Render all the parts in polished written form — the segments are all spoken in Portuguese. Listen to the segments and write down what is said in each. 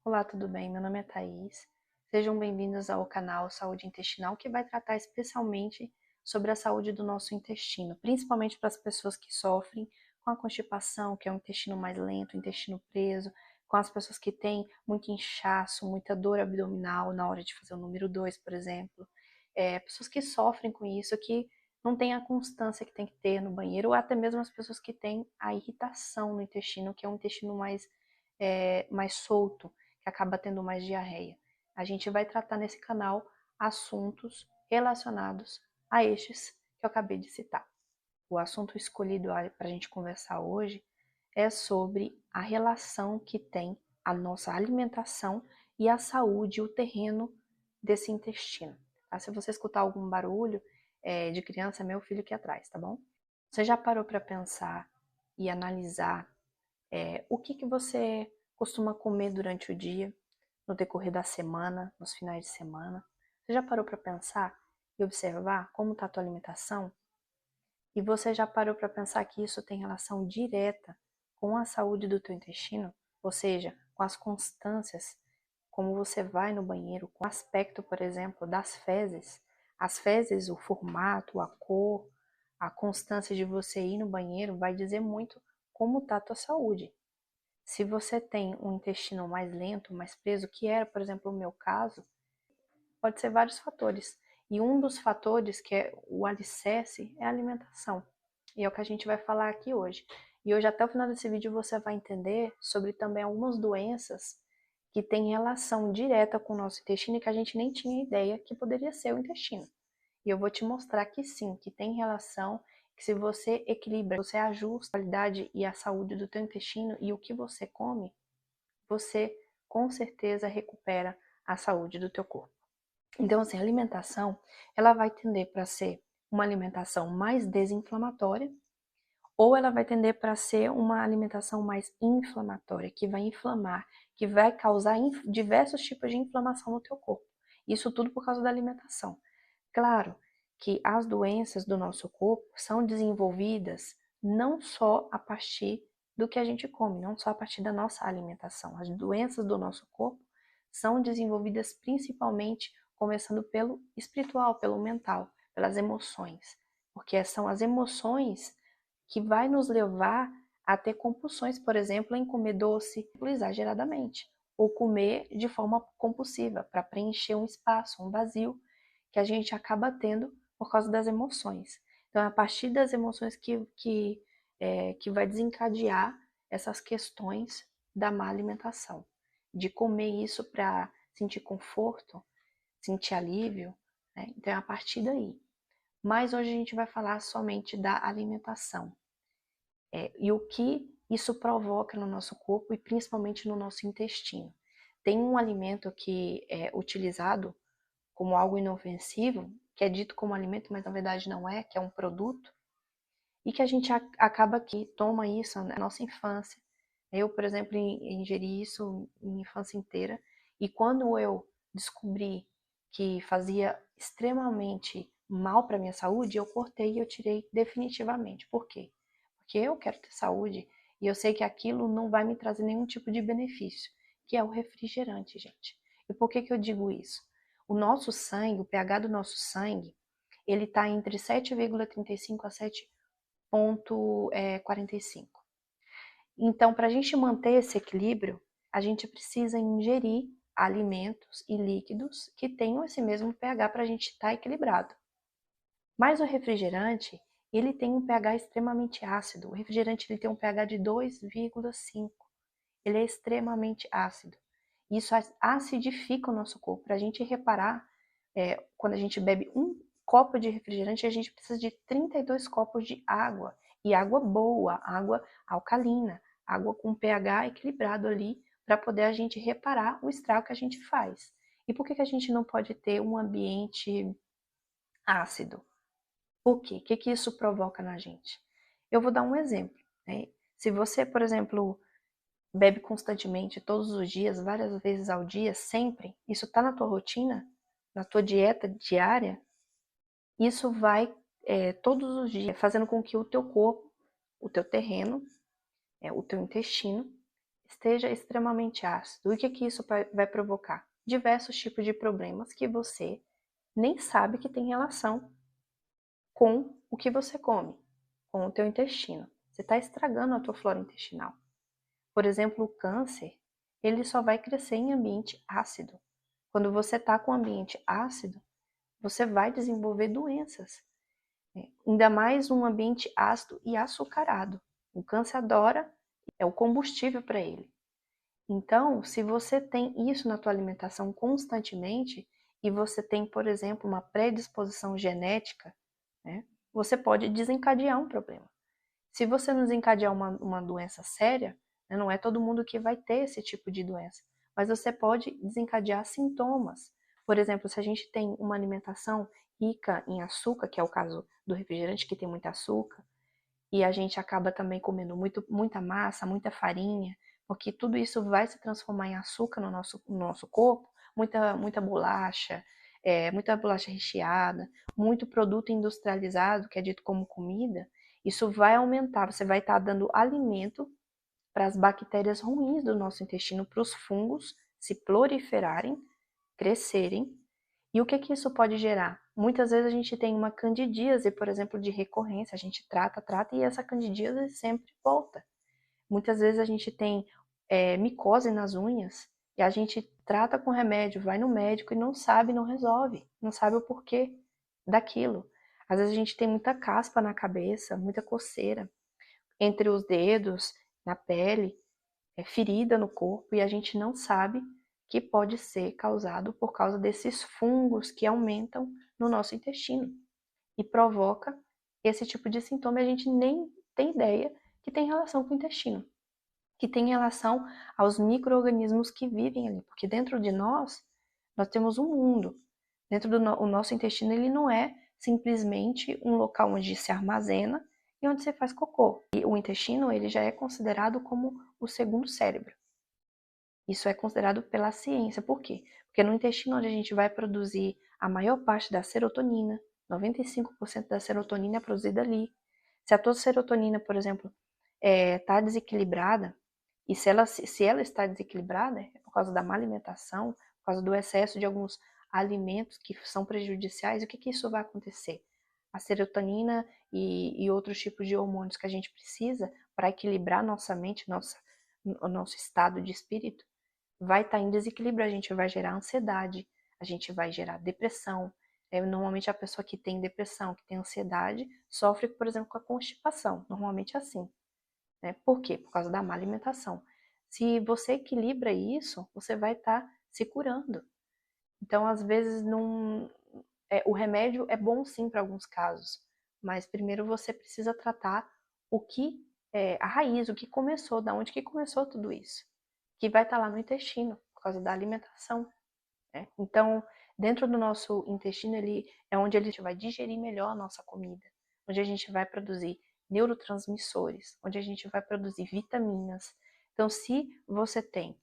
Olá, tudo bem? Meu nome é Thaís. Sejam bem-vindos ao canal Saúde Intestinal, que vai tratar especialmente sobre a saúde do nosso intestino, principalmente para as pessoas que sofrem com a constipação, que é um intestino mais lento, um intestino preso, com as pessoas que têm muito inchaço, muita dor abdominal na hora de fazer o número 2, por exemplo. Pessoas que sofrem com isso, que não têm a constância que tem que ter no banheiro, ou até mesmo as pessoas que têm a irritação no intestino, que é um intestino mais solto, que acaba tendo mais diarreia. A gente vai tratar nesse canal assuntos relacionados a estes que eu acabei de citar. O assunto escolhido para a gente conversar hoje é sobre a relação que tem a nossa alimentação e a saúde, o terreno desse intestino. Tá? Se você escutar algum barulho de criança, é meu filho aqui atrás, tá bom? Você já parou para pensar e analisar o que você costuma comer durante o dia, no decorrer da semana, nos finais de semana? Você já parou para pensar e observar como está a tua alimentação? E você já parou para pensar que isso tem relação direta com a saúde do teu intestino? Ou seja, com as constâncias, como você vai no banheiro, com o aspecto, por exemplo, das fezes. As fezes, o formato, a cor, a constância de você ir no banheiro vai dizer muito como está a tua saúde. Se você tem um intestino mais lento, mais preso, que era, por exemplo, o meu caso, pode ser vários fatores. E um dos fatores, que é o alicerce, é a alimentação. E é o que a gente vai falar aqui hoje. E hoje, até o final desse vídeo, você vai entender sobre também algumas doenças que têm relação direta com o nosso intestino e que a gente nem tinha ideia que poderia ser o intestino. E eu vou te mostrar que sim, que tem relação, que se você equilibra, você ajusta a qualidade e a saúde do teu intestino e o que você come, você com certeza recupera a saúde do teu corpo. Então, assim, a alimentação, ela vai tender para ser uma alimentação mais desinflamatória ou ela vai tender para ser uma alimentação mais inflamatória, que vai inflamar, que vai causar diversos tipos de inflamação no teu corpo. Isso tudo por causa da alimentação. Claro que as doenças do nosso corpo são desenvolvidas não só a partir do que a gente come, não só a partir da nossa alimentação. As doenças do nosso corpo são desenvolvidas principalmente começando pelo espiritual, pelo mental, pelas emoções, porque são as emoções que vai nos levar a ter compulsões, por exemplo, em comer doce exageradamente, ou comer de forma compulsiva para preencher um espaço, um vazio que a gente acaba tendo por causa das emoções. Então, é a partir das emoções que vai desencadear essas questões da má alimentação. De comer isso para sentir conforto, sentir alívio, né? Então, é a partir daí. Mas hoje a gente vai falar somente da alimentação. E o que isso provoca no nosso corpo e principalmente no nosso intestino. Tem um alimento que é utilizado como algo inofensivo, que é dito como alimento, mas na verdade não é, que é um produto, e que a gente acaba que toma isso na nossa infância. Eu, por exemplo, ingeri isso minha infância inteira, e quando eu descobri que fazia extremamente mal para minha saúde, eu cortei e eu tirei definitivamente. Por quê? Porque eu quero ter saúde e eu sei que aquilo não vai me trazer nenhum tipo de benefício, que é o refrigerante, gente. E por que eu digo isso? O nosso sangue, o pH do nosso sangue, ele está entre 7,35 a 7,45. Então, para a gente manter esse equilíbrio, a gente precisa ingerir alimentos e líquidos que tenham esse mesmo pH para a gente estar equilibrado. Mas o refrigerante, ele tem um pH extremamente ácido. O refrigerante ele tem um pH de 2,5. Ele é extremamente ácido. Isso acidifica o nosso corpo. Para a gente reparar, quando a gente bebe um copo de refrigerante, a gente precisa de 32 copos de água. E água boa, água alcalina, água com pH equilibrado ali, para poder a gente reparar o estrago que a gente faz. E por que a gente não pode ter um ambiente ácido? Por quê? O que isso provoca na gente? Eu vou dar um exemplo. Né? Se você, por exemplo, bebe constantemente, todos os dias, várias vezes ao dia, sempre, isso está na tua rotina, na tua dieta diária, isso vai todos os dias fazendo com que o teu corpo, o teu terreno, o teu intestino, esteja extremamente ácido. E o que isso vai provocar? Diversos tipos de problemas que você nem sabe que tem relação com o que você come, com o teu intestino. Você está estragando a tua flora intestinal. Por exemplo, o câncer, ele só vai crescer em ambiente ácido. Quando você está com ambiente ácido, você vai desenvolver doenças. Ainda mais um ambiente ácido e açucarado. O câncer adora, é o combustível para ele. Então, se você tem isso na tua alimentação constantemente e você tem, por exemplo, uma predisposição genética, né, você pode desencadear um problema. Se você não desencadear uma doença séria, né, não é todo mundo que vai ter esse tipo de doença, mas você pode desencadear sintomas. Por exemplo, se a gente tem uma alimentação rica em açúcar, que é o caso do refrigerante que tem muito açúcar, e a gente acaba também comendo muita massa, muita farinha, porque tudo isso vai se transformar em açúcar no nosso corpo, muita bolacha recheada, muito produto industrializado, que é dito como comida, isso vai aumentar, você vai estar dando alimento para as bactérias ruins do nosso intestino, para os fungos se proliferarem, crescerem. E o que isso pode gerar? Muitas vezes a gente tem uma candidíase, por exemplo, de recorrência, a gente trata e essa candidíase sempre volta. Muitas vezes a gente tem micose nas unhas e a gente trata com remédio, vai no médico e não sabe, não resolve, não sabe o porquê daquilo. Às vezes a gente tem muita caspa na cabeça, muita coceira entre os dedos, na pele, ferida no corpo e a gente não sabe que pode ser causado por causa desses fungos que aumentam no nosso intestino e provoca esse tipo de sintoma e a gente nem tem ideia que tem relação com o intestino, que tem relação aos micro-organismos que vivem ali, porque dentro de nós temos um mundo. Dentro do o nosso intestino, ele não é simplesmente um local onde se armazena e onde você faz cocô. E o intestino, ele já é considerado como o segundo cérebro. Isso é considerado pela ciência. Por quê? Porque no intestino onde a gente vai produzir a maior parte da serotonina, 95% da serotonina é produzida ali. Se a tua serotonina, por exemplo, está desequilibrada, e se ela está desequilibrada, é por causa da má alimentação, por causa do excesso de alguns alimentos que são prejudiciais, o que isso vai acontecer? A serotonina e outros tipos de hormônios que a gente precisa para equilibrar nossa mente, o nosso estado de espírito, vai estar em desequilíbrio, a gente vai gerar ansiedade, a gente vai gerar depressão. Normalmente a pessoa que tem depressão, que tem ansiedade, sofre, por exemplo, com a constipação. Normalmente é assim. Né? Por quê? Por causa da má alimentação. Se você equilibra isso, você vai estar se curando. Então, às vezes, não, o remédio é bom sim para alguns casos, mas primeiro você precisa tratar o que a raiz, o que começou, da onde que começou tudo isso, que vai estar lá no intestino, por causa da alimentação. Né? Então, dentro do nosso intestino, ele é onde a gente vai digerir melhor a nossa comida, onde a gente vai produzir neurotransmissores, onde a gente vai produzir vitaminas. Então, se você tem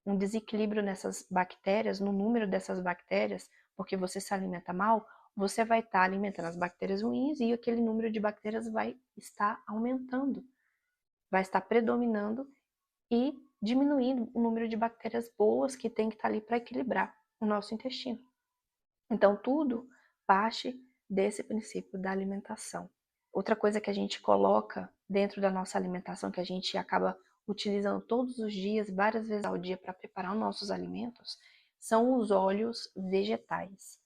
um desequilíbrio nessas bactérias, no número dessas bactérias, porque você se alimenta mal, você vai estar alimentando as bactérias ruins e aquele número de bactérias vai estar aumentando, vai estar predominando e diminuindo o número de bactérias boas que tem que estar ali para equilibrar o nosso intestino. Então, tudo parte desse princípio da alimentação. Outra coisa que a gente coloca dentro da nossa alimentação, que a gente acaba utilizando todos os dias, várias vezes ao dia, para preparar os nossos alimentos, são os óleos vegetais,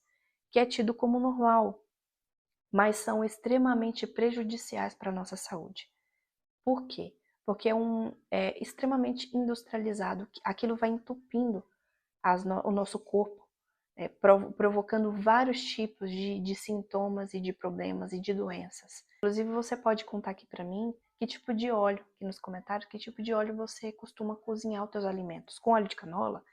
que é tido como normal, mas são extremamente prejudiciais para a nossa saúde. Por quê? Porque é extremamente industrializado, aquilo vai entupindo o nosso corpo, provocando vários tipos de sintomas e de problemas e de doenças. Inclusive, você pode contar aqui para mim que tipo de óleo, aqui nos comentários, que tipo de óleo você costuma cozinhar os seus alimentos. Com óleo de canola,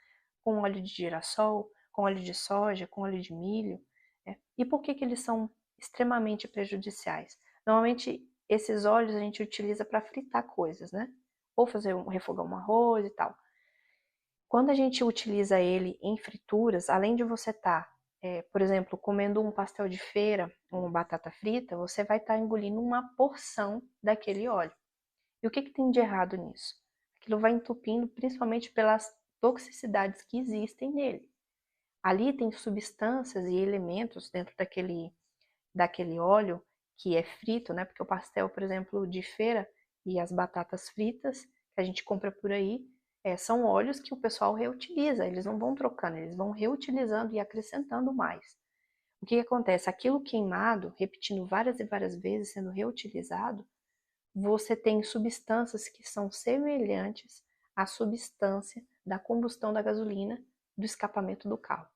com óleo de girassol, com óleo de soja, com óleo de milho. Né? E por que eles são extremamente prejudiciais? Normalmente, esses óleos a gente utiliza para fritar coisas, né? Ou refogar um arroz e tal. Quando a gente utiliza ele em frituras, além de você estar, por exemplo, comendo um pastel de feira ou uma batata frita, você vai estar engolindo uma porção daquele óleo. E o que tem de errado nisso? aquilo vai entupindo principalmente pelas toxicidades que existem nele. Ali tem substâncias e elementos dentro daquele óleo que é frito, né? Porque o pastel, por exemplo, de feira e as batatas fritas que a gente compra por aí, são óleos que o pessoal reutiliza, eles não vão trocando, eles vão reutilizando e acrescentando mais. O que acontece? Aquilo queimado, repetindo várias e várias vezes, sendo reutilizado, você tem substâncias que são semelhantes à substância da combustão da gasolina do escapamento do carro.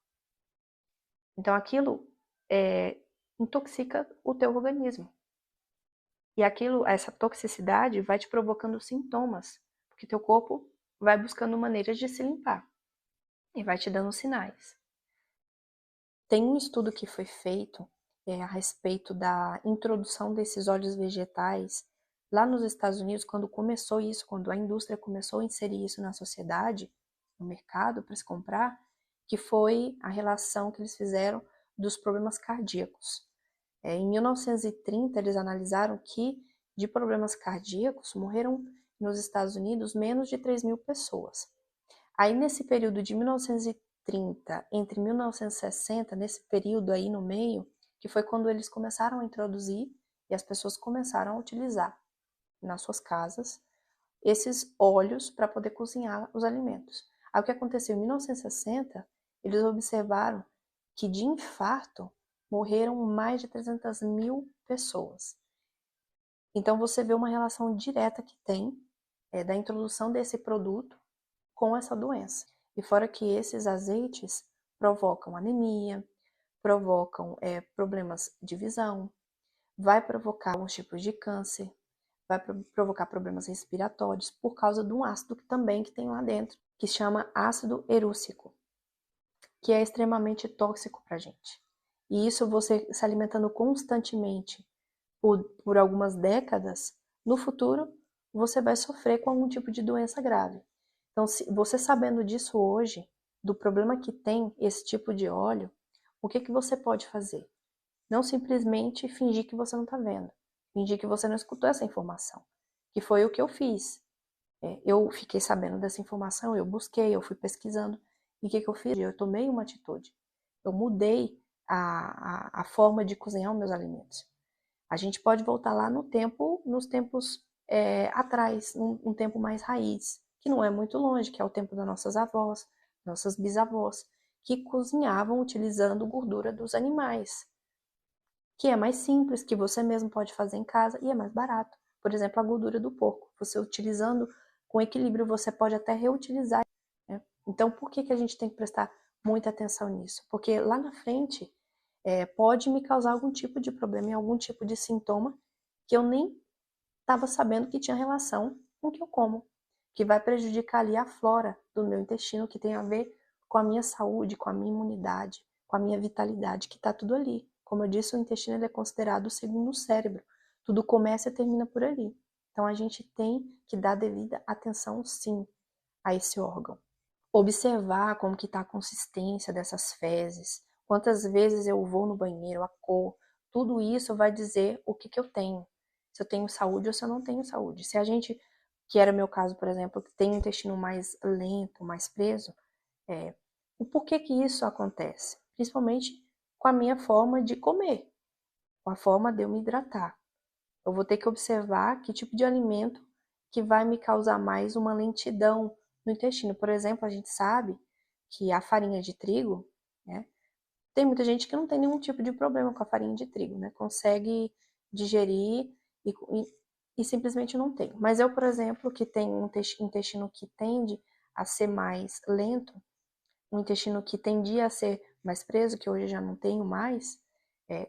Então aquilo intoxica o teu organismo. E essa toxicidade vai te provocando sintomas, porque teu corpo vai buscando maneiras de se limpar e vai te dando sinais. Tem um estudo que foi feito a respeito da introdução desses óleos vegetais lá nos Estados Unidos, quando começou isso, quando a indústria começou a inserir isso na sociedade, no mercado para se comprar, que foi a relação que eles fizeram dos problemas cardíacos. Em 1930, eles analisaram que de problemas cardíacos morreram nos Estados Unidos menos de 3.000 pessoas. Aí, nesse período de 1930, entre 1960, nesse período aí no meio, que foi quando eles começaram a introduzir e as pessoas começaram a utilizar nas suas casas esses óleos para poder cozinhar os alimentos. Aí o que aconteceu? Em 1960, eles observaram que de infarto morreram mais de 300.000 pessoas. Então você vê uma relação direta que tem da introdução desse produto com essa doença. E fora que esses azeites provocam anemia, provocam problemas de visão, vai provocar alguns tipos de câncer, vai provocar problemas respiratórios por causa de um ácido que tem lá dentro, que se chama ácido erúcico, que é extremamente tóxico para a gente. E isso você se alimentando constantemente por algumas décadas, no futuro você vai sofrer com algum tipo de doença grave. Então, você sabendo disso hoje, do problema que tem esse tipo de óleo, o que você pode fazer? Não simplesmente fingir que você não está vendo, fingir que você não escutou essa informação, que foi o que eu fiz. Eu fiquei sabendo dessa informação, eu busquei, eu fui pesquisando, e o que eu fiz? Eu tomei uma atitude. Eu mudei a forma de cozinhar os meus alimentos. A gente pode voltar lá nos tempos atrás, um tempo mais raiz, que não é muito longe, que é o tempo das nossas avós, nossas bisavós, que cozinhavam utilizando gordura dos animais, que é mais simples, que você mesmo pode fazer em casa e é mais barato. Por exemplo, a gordura do porco. Você utilizando com equilíbrio, você pode até reutilizar. Né? Então, por que a gente tem que prestar muita atenção nisso? Porque lá na frente pode me causar algum tipo de problema e algum tipo de sintoma que eu nem estava sabendo que tinha relação com o que eu como, que vai prejudicar ali a flora do meu intestino, que tem a ver com a minha saúde, com a minha imunidade, com a minha vitalidade, que está tudo ali. Como eu disse, o intestino ele é considerado o segundo cérebro. Tudo começa e termina por ali. Então a gente tem que dar devida atenção, sim, a esse órgão. Observar como que está a consistência dessas fezes, quantas vezes eu vou no banheiro, a cor, tudo isso vai dizer o que eu tenho. Se eu tenho saúde ou se eu não tenho saúde. Se a gente, que era o meu caso, por exemplo, que tem um intestino mais lento, mais preso, o porquê que isso acontece? Principalmente com a minha forma de comer, com a forma de eu me hidratar. Eu vou ter que observar que tipo de alimento que vai me causar mais uma lentidão no intestino. Por exemplo, a gente sabe que a farinha de trigo, né, tem muita gente que não tem nenhum tipo de problema com a farinha de trigo, né, consegue digerir e simplesmente não tem. Mas eu, por exemplo, que tenho um intestino que tende a ser mais lento, um intestino que tendia a ser mais preso, que hoje já não tenho mais,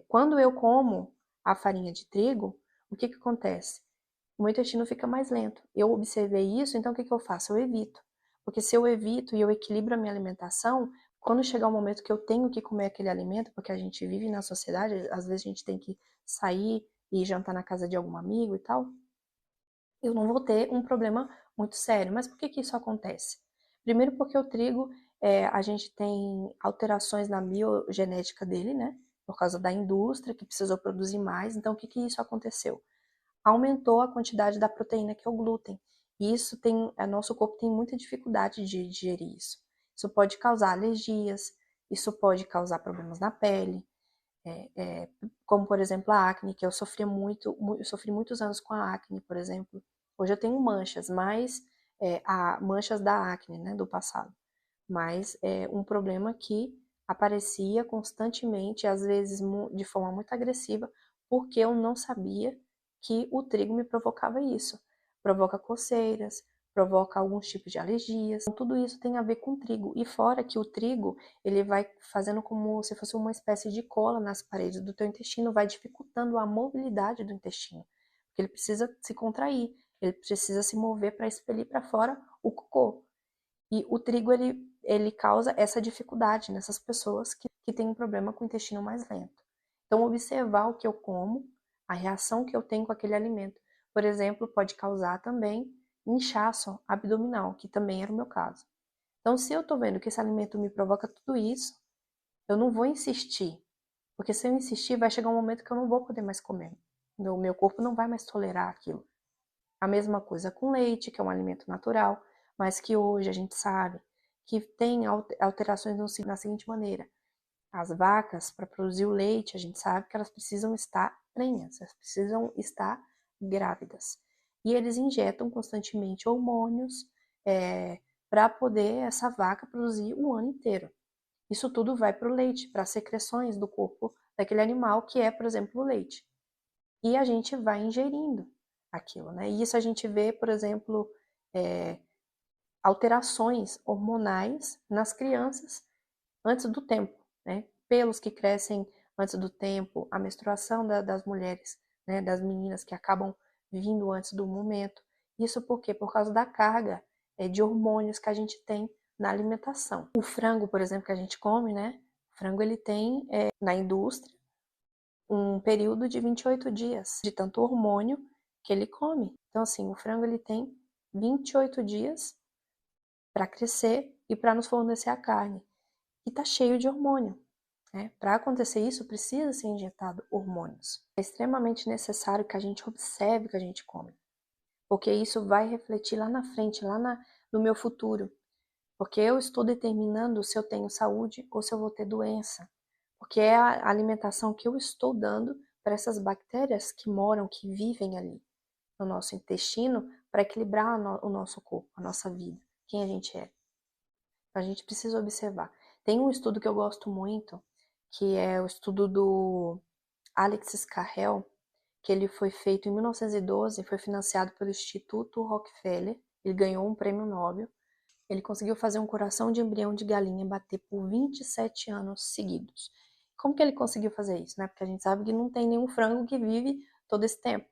quando eu como a farinha de trigo, o que acontece? O meu intestino fica mais lento. Eu observei isso, então o que eu faço? Eu evito. Porque se eu evito e eu equilibro a minha alimentação, quando chegar o momento que eu tenho que comer aquele alimento, porque a gente vive na sociedade, às vezes a gente tem que sair e jantar na casa de algum amigo e tal, eu não vou ter um problema muito sério. Mas por que isso acontece? Primeiro porque o trigo, a gente tem alterações na biogenética dele, né? Por causa da indústria que precisou produzir mais. Então, o que isso aconteceu? Aumentou a quantidade da proteína que é o glúten. E isso nosso corpo tem muita dificuldade de digerir isso. Isso pode causar alergias, isso pode causar problemas na pele, como por exemplo a acne, que eu sofri muitos anos com a acne, por exemplo. Hoje eu tenho manchas, mas manchas da acne, né, do passado. Mas é um problema que aparecia constantemente, às vezes de forma muito agressiva, porque eu não sabia que o trigo me provocava isso. Provoca coceiras, provoca alguns tipos de alergias. Então, tudo isso tem a ver com o trigo. E fora que o trigo, ele vai fazendo como se fosse uma espécie de cola nas paredes do teu intestino, vai dificultando a mobilidade do intestino. Porque ele precisa se contrair, ele precisa se mover para expelir para fora o cocô. E o trigo, ele causa essa dificuldade nessas pessoas que têm um problema com o intestino mais lento. Então, observar o que eu como, a reação que eu tenho com aquele alimento. Por exemplo, pode causar também inchaço abdominal, que também era o meu caso. Então, se eu estou vendo que esse alimento me provoca tudo isso, eu não vou insistir. Porque se eu insistir, vai chegar um momento que eu não vou poder mais comer. O meu corpo não vai mais tolerar aquilo. A mesma coisa com leite, que é um alimento natural, mas que hoje a gente sabe que tem alterações na seguinte maneira. As vacas, para produzir o leite, a gente sabe que elas precisam estar prenhas, elas precisam estar grávidas. E eles injetam constantemente hormônios para poder essa vaca produzir o ano inteiro. Isso tudo vai para o leite, para as secreções do corpo daquele animal, que é, por exemplo, o leite. E a gente vai ingerindo aquilo, né? E isso a gente vê, por exemplo, alterações hormonais nas crianças antes do tempo, né? Pelos que crescem antes do tempo, a menstruação das mulheres, né? Das meninas que acabam vindo antes do momento. Isso por quê? Por causa da carga de hormônios que a gente tem na alimentação. O frango, por exemplo, que a gente come, né? O frango ele tem na indústria um período de 28 dias de tanto hormônio que ele come. Então, assim, o frango ele tem 28 dias para crescer e para nos fornecer a carne. E está cheio de hormônio. Né? Para acontecer isso, precisa ser injetado hormônios. É extremamente necessário que a gente observe o que a gente come, porque isso vai refletir lá na frente, no meu futuro. Porque eu estou determinando se eu tenho saúde ou se eu vou ter doença. Porque é a alimentação que eu estou dando para essas bactérias que moram, que vivem ali no nosso intestino, para equilibrar o nosso corpo, a nossa vida, quem a gente é. A gente precisa observar. Tem um estudo que eu gosto muito, que é o estudo do Alexis Carrel, que ele foi feito em 1912, foi financiado pelo Instituto Rockefeller, ele ganhou um prêmio Nobel. Ele conseguiu fazer um coração de embrião de galinha bater por 27 anos seguidos. Como que ele conseguiu fazer isso, né? Porque a gente sabe que não tem nenhum frango que vive todo esse tempo.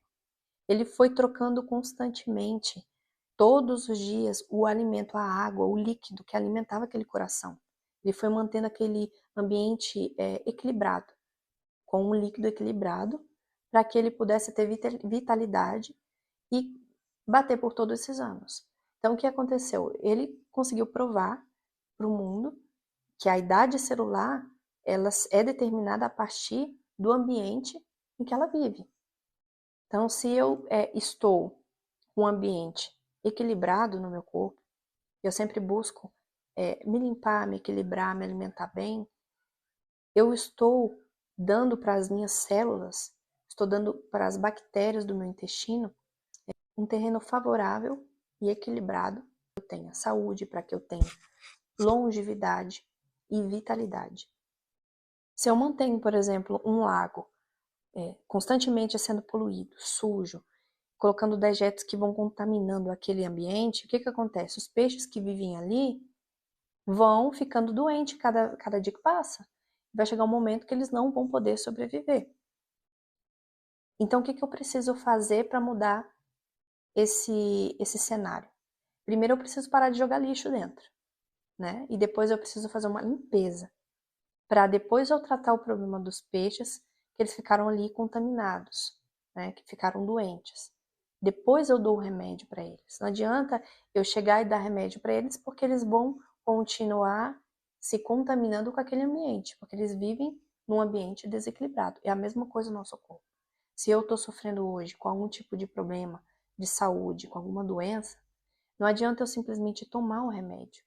Ele foi trocando constantemente, todos os dias, o alimento, a água, o líquido que alimentava aquele coração. Ele foi mantendo aquele ambiente equilibrado, com um líquido equilibrado, para que ele pudesse ter vitalidade e bater por todos esses anos. Então, o que aconteceu? Ele conseguiu provar para o mundo que a idade celular ela é determinada a partir do ambiente em que ela vive. Então, se eu estou com um ambiente equilibrado no meu corpo, eu sempre busco me limpar, me equilibrar, me alimentar bem, eu estou dando para as minhas células, estou dando para as bactérias do meu intestino um terreno favorável e equilibrado, para que eu tenha saúde, para que eu tenha longevidade e vitalidade. Se eu mantenho, por exemplo, um lago constantemente sendo poluído, sujo, colocando dejetos que vão contaminando aquele ambiente, o que acontece? Os peixes que vivem ali vão ficando doentes cada dia que passa. Vai chegar um momento que eles não vão poder sobreviver. Então, o que eu preciso fazer para mudar esse cenário? Primeiro, eu preciso parar de jogar lixo dentro, né? E depois eu preciso fazer uma limpeza, para depois eu tratar o problema dos peixes, que eles ficaram ali contaminados, né? Que ficaram doentes. Depois eu dou o remédio para eles. Não adianta eu chegar e dar remédio para eles, porque eles vão continuar se contaminando com aquele ambiente, porque eles vivem num ambiente desequilibrado. É a mesma coisa no nosso corpo. Se eu estou sofrendo hoje com algum tipo de problema de saúde, com alguma doença, Não adianta eu simplesmente tomar um remédio,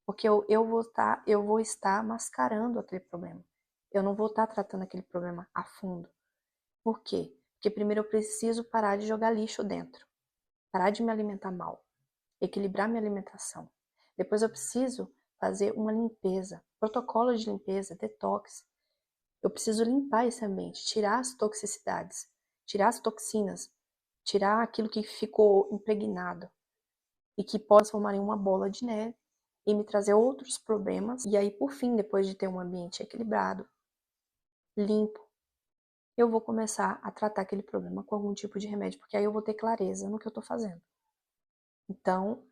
porque eu vou estar mascarando aquele problema. Eu não vou estar tratando aquele problema a fundo. Por quê? Porque primeiro eu preciso parar de jogar lixo dentro, parar de me alimentar mal, equilibrar minha alimentação. Depois eu preciso fazer uma limpeza, protocolo de limpeza, detox. Eu preciso limpar esse ambiente, tirar as toxicidades, tirar as toxinas, tirar aquilo que ficou impregnado e que pode transformar em uma bola de neve e me trazer outros problemas. E aí, por fim, depois de ter um ambiente equilibrado, limpo, eu vou começar a tratar aquele problema com algum tipo de remédio, porque aí eu vou ter clareza no que eu estou fazendo. Então,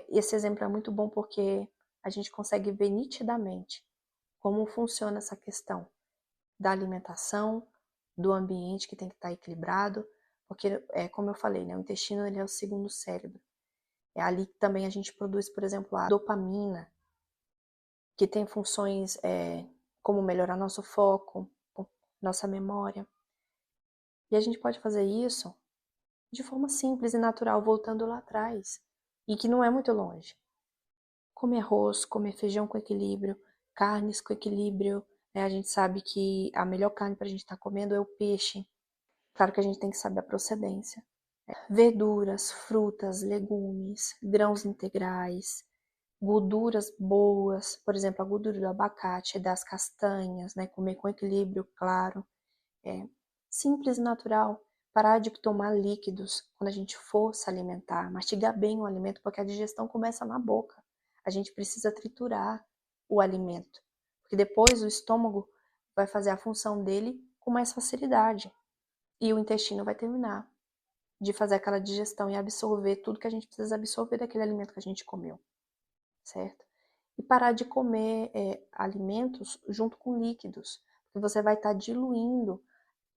esse exemplo é muito bom porque a gente consegue ver nitidamente como funciona essa questão da alimentação, do ambiente que tem que estar equilibrado, porque, como eu falei, né, o intestino ele é o segundo cérebro. É ali que também a gente produz, por exemplo, a dopamina, que tem funções como melhorar nosso foco, nossa memória. E a gente pode fazer isso de forma simples e natural, voltando lá atrás, e que não é muito longe. Comer arroz, comer feijão com equilíbrio, carnes com equilíbrio. A gente sabe que a melhor carne para a gente estar comendo é o peixe. Claro que a gente tem que saber a procedência. Verduras, frutas, legumes, grãos integrais, gorduras boas, por exemplo, a gordura do abacate, das castanhas, né? Comer com equilíbrio, claro. Simples e natural. Parar de tomar líquidos quando a gente for se alimentar. Mastigar bem o alimento, porque a digestão começa na boca. A gente precisa triturar o alimento, porque depois o estômago vai fazer a função dele com mais facilidade. E o intestino vai terminar de fazer aquela digestão e absorver tudo que a gente precisa absorver daquele alimento que a gente comeu, certo? E parar de comer alimentos junto com líquidos, porque você vai estar diluindo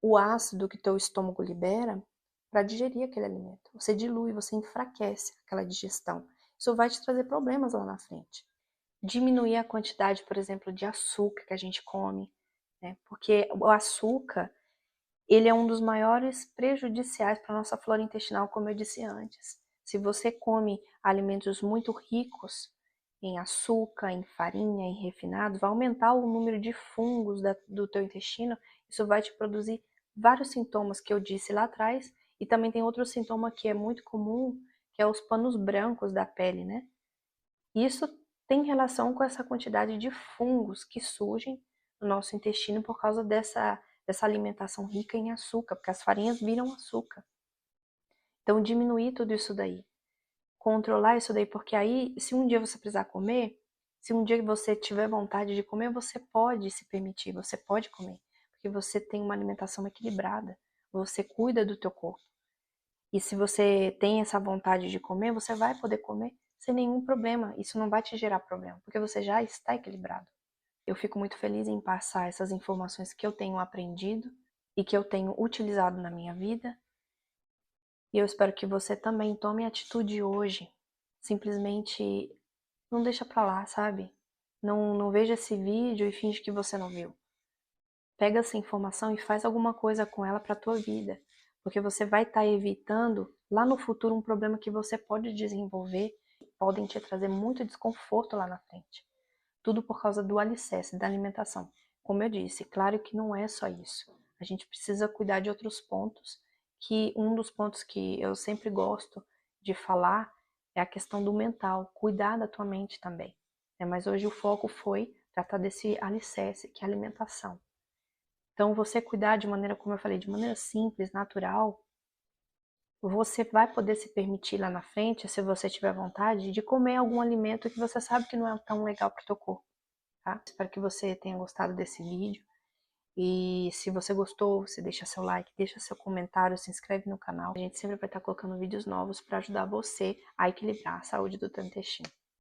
o ácido que teu estômago libera para digerir aquele alimento. Você dilui, você enfraquece aquela digestão. Isso vai te trazer problemas lá na frente. Diminuir a quantidade, por exemplo, de açúcar que a gente come, né? Porque o açúcar, ele é um dos maiores prejudiciais para a nossa flora intestinal, como eu disse antes. Se você come alimentos muito ricos em açúcar, em farinha, em refinados, vai aumentar o número de fungos do teu intestino. Isso vai te produzir vários sintomas que eu disse lá atrás. E também tem outro sintoma que é muito comum, que é os panos brancos da pele, né? Isso tem relação com essa quantidade de fungos que surgem no nosso intestino por causa dessa alimentação rica em açúcar, porque as farinhas viram açúcar. Então, diminuir tudo isso daí. Controlar isso daí, porque aí, se um dia você precisar comer, se um dia você tiver vontade de comer, você pode se permitir, você pode comer, porque você tem uma alimentação equilibrada, você cuida do teu corpo. E se você tem essa vontade de comer, você vai poder comer sem nenhum problema. Isso não vai te gerar problema, porque você já está equilibrado. Eu fico muito feliz em passar essas informações que eu tenho aprendido e que eu tenho utilizado na minha vida. E eu espero que você também tome atitude hoje. Simplesmente não deixa pra lá, sabe? Não veja esse vídeo e finge que você não viu. Pega essa informação e faz alguma coisa com ela para a tua vida, porque você vai estar evitando lá no futuro um problema que você pode desenvolver, podem te trazer muito desconforto lá na frente. Tudo por causa do alicerce, da alimentação. Como eu disse, claro que não é só isso. A gente precisa cuidar de outros pontos, que um dos pontos que eu sempre gosto de falar é a questão do mental, cuidar da tua mente também. Mas hoje o foco foi tratar desse alicerce, que é a alimentação. Então, você cuidar de maneira, como eu falei, de maneira simples, natural, você vai poder se permitir lá na frente, se você tiver vontade, de comer algum alimento que você sabe que não é tão legal para o teu corpo, tá? Espero que você tenha gostado desse vídeo. E se você gostou, você deixa seu like, deixa seu comentário, se inscreve no canal. A gente sempre vai estar colocando vídeos novos para ajudar você a equilibrar a saúde do teu intestino.